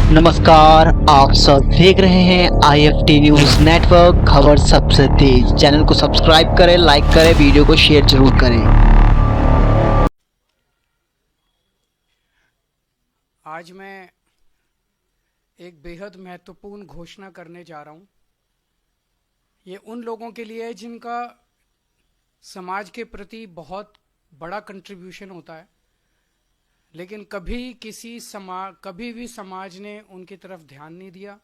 नमस्कार, आप सब देख रहे हैं IFT न्यूज नेटवर्क, खबर सबसे तेज। चैनल को सब्सक्राइब करें, लाइक करें, वीडियो को शेयर जरूर करें। आज मैं एक बेहद महत्वपूर्ण घोषणा करने जा रहा हूं। ये उन लोगों के लिए है जिनका समाज के प्रति बहुत बड़ा कंट्रीब्यूशन होता है, लेकिन कभी भी समाज ने उनकी तरफ ध्यान नहीं दिया,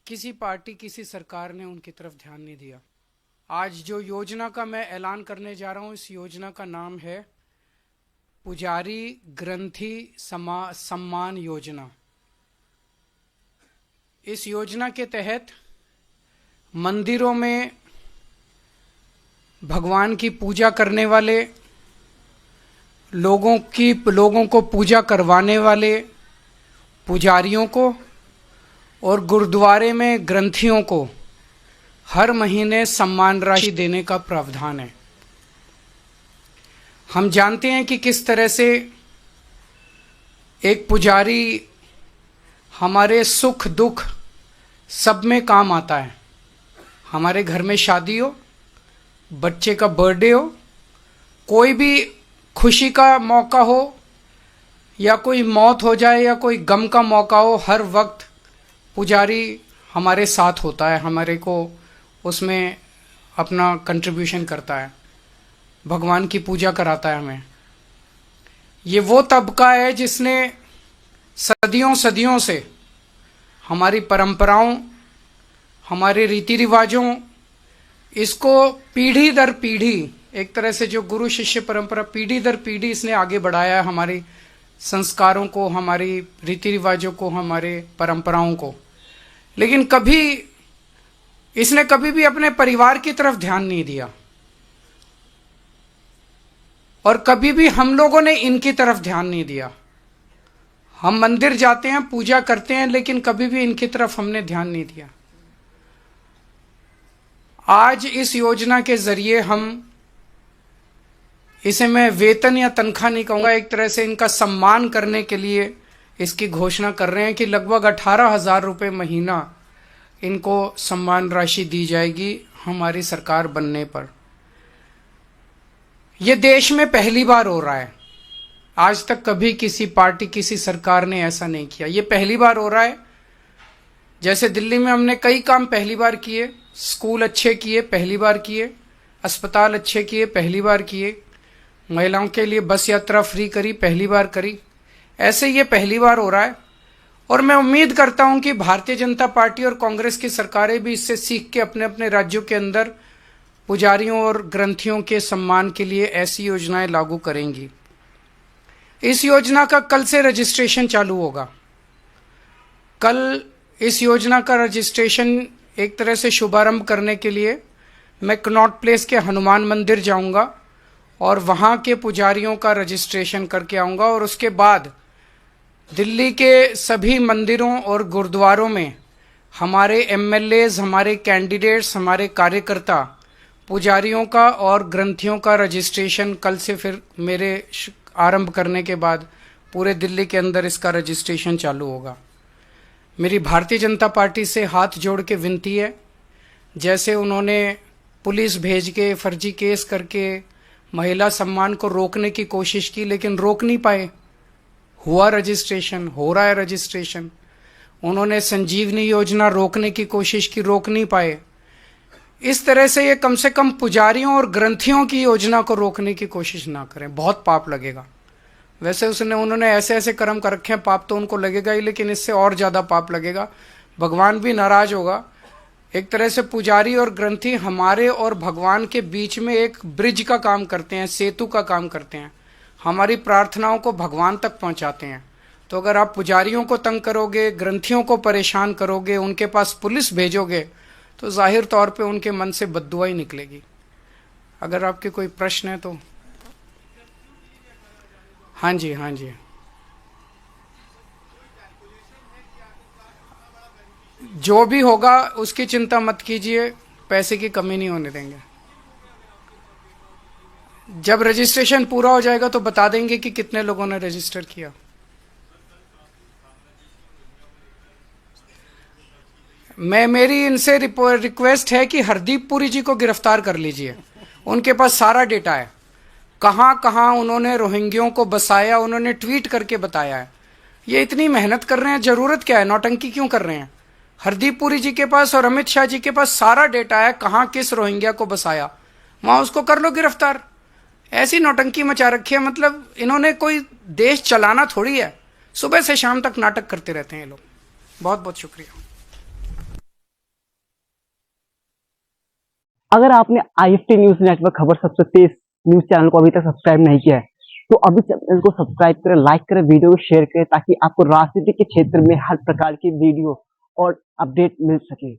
किसी पार्टी किसी सरकार ने उनकी तरफ ध्यान नहीं दिया। आज जो योजना का मैं ऐलान करने जा रहा हूं, इस योजना का नाम है पुजारी ग्रंथी सम्मान योजना। इस योजना के तहत मंदिरों में भगवान की पूजा करने वाले लोगों को पूजा करवाने वाले पुजारियों को और गुरुद्वारे में ग्रंथियों को हर महीने सम्मान राशि देने का प्रावधान है। हम जानते हैं कि किस तरह से एक पुजारी हमारे सुख दुख सब में काम आता है। हमारे घर में शादी हो, बच्चे का बर्थडे हो, कोई भी खुशी का मौका हो या कोई मौत हो जाए या कोई गम का मौका हो, हर वक्त पुजारी हमारे साथ होता है, हमारे को उसमें अपना कंट्रीब्यूशन करता है, भगवान की पूजा कराता है हमें। ये वो तबका है जिसने सदियों सदियों से हमारी परंपराओं, हमारे रीति रिवाजों, इसको पीढ़ी दर पीढ़ी, एक तरह से जो गुरु शिष्य परंपरा पीढ़ी दर पीढ़ी इसने आगे बढ़ाया है, हमारी संस्कारों को, हमारी रीति रिवाजों को, हमारे परंपराओं को। लेकिन इसने कभी भी अपने परिवार की तरफ ध्यान नहीं दिया और कभी भी हम लोगों ने इनकी तरफ ध्यान नहीं दिया। हम मंदिर जाते हैं, पूजा करते हैं, लेकिन कभी भी इनकी तरफ हमने ध्यान नहीं दिया। आज इस योजना के जरिए इसे मैं वेतन या तनख्वाह नहीं कहूंगा, एक तरह से इनका सम्मान करने के लिए इसकी घोषणा कर रहे हैं कि लगभग 18,000 रुपये महीना इनको सम्मान राशि दी जाएगी हमारी सरकार बनने पर। यह देश में पहली बार हो रहा है। आज तक कभी किसी पार्टी, किसी सरकार ने ऐसा नहीं किया। यह पहली बार हो रहा है। जैसे दिल्ली में हमने कई काम पहली बार किए, स्कूल अच्छे किए, पहली बार किए, अस्पताल अच्छे किए, पहली बार किए, महिलाओं के लिए बस यात्रा फ्री करी, पहली बार करी। ऐसे ये पहली बार हो रहा है और मैं उम्मीद करता हूं कि भारतीय जनता पार्टी और कांग्रेस की सरकारें भी इससे सीख के अपने अपने राज्यों के अंदर पुजारियों और ग्रंथियों के सम्मान के लिए ऐसी योजनाएं लागू करेंगी। इस योजना का कल से रजिस्ट्रेशन चालू होगा। कल इस योजना का रजिस्ट्रेशन एक तरह से शुभारंभ करने के लिए मैं कनॉट प्लेस के हनुमान मंदिर जाऊंगा और वहां के पुजारियों का रजिस्ट्रेशन करके आऊंगा और उसके बाद दिल्ली के सभी मंदिरों और गुरुद्वारों में हमारे MLAs, हमारे कैंडिडेट्स, हमारे कार्यकर्ता पुजारियों का और ग्रंथियों का रजिस्ट्रेशन कल से फिर मेरे आरंभ करने के बाद पूरे दिल्ली के अंदर इसका रजिस्ट्रेशन चालू होगा। मेरी भारतीय जनता पार्टी से हाथ जोड़ के विनती है, जैसे उन्होंने पुलिस भेज के फर्जी केस करके महिला सम्मान को रोकने की कोशिश की, लेकिन रोक नहीं पाए। हुआ रजिस्ट्रेशन, हो रहा है रजिस्ट्रेशन। उन्होंने संजीवनी योजना रोकने की कोशिश की, रोक नहीं पाए। इस तरह से ये कम से कम पुजारियों और ग्रंथियों की योजना को रोकने की कोशिश ना करें, बहुत पाप लगेगा। वैसे उन्होंने ऐसे ऐसे कर्म कर रखे हैं, पाप तो उनको लगेगा ही, लेकिन इससे और ज्यादा पाप लगेगा। भगवान भी नाराज होगा। एक तरह से पुजारी और ग्रंथी हमारे और भगवान के बीच में एक ब्रिज का काम करते हैं, सेतु का काम करते हैं, हमारी प्रार्थनाओं को भगवान तक पहुंचाते हैं। तो अगर आप पुजारियों को तंग करोगे, ग्रंथियों को परेशान करोगे, उनके पास पुलिस भेजोगे, तो जाहिर तौर पे उनके मन से बद्दुआ ही निकलेगी। अगर आपके कोई प्रश्न है तो। हाँ जी, हाँ जी। जो भी होगा उसकी चिंता मत कीजिए, पैसे की कमी नहीं होने देंगे। जब रजिस्ट्रेशन पूरा हो जाएगा तो बता देंगे कि कितने लोगों ने रजिस्टर किया। मेरी इनसे रिक्वेस्ट है कि हरदीप पुरी जी को गिरफ्तार कर लीजिए। उनके पास सारा डेटा है, कहाँ कहाँ उन्होंने रोहिंग्यों को बसाया, उन्होंने ट्वीट करके बताया है। ये इतनी मेहनत कर रहे हैं, जरूरत क्या है, नौटंकी क्यों कर रहे हैं? हरदीप पुरी जी के पास और अमित शाह जी के पास सारा डेटा है, कहाँ किस रोहिंग्या को बसाया, वहां उसको कर लो गिरफ्तार। ऐसी नौटंकी मचा रखी है, मतलब इन्होंने कोई देश चलाना थोड़ी है, सुबह से शाम तक नाटक करते रहते हैं ये लोग। बहुत बहुत शुक्रिया। अगर आपने IFT न्यूज नेटवर्क खबर सबसे तेज न्यूज चैनल को अभी तक सब्सक्राइब नहीं किया है तो अभी चैनल को सब्सक्राइब करें, लाइक करें, वीडियो को शेयर करें ताकि आपको राजनीति के क्षेत्र में हर प्रकार की वीडियो और अपडेट मिल सके।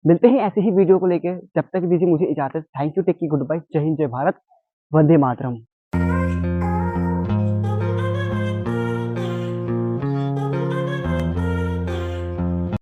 मिलते हैं ऐसे ही वीडियो को लेकर, जब तक दीजिए मुझे इजाजत। थैंक यू, टेक की गुड बाय, जय हिंद, जय भारत, वंदे मातरम।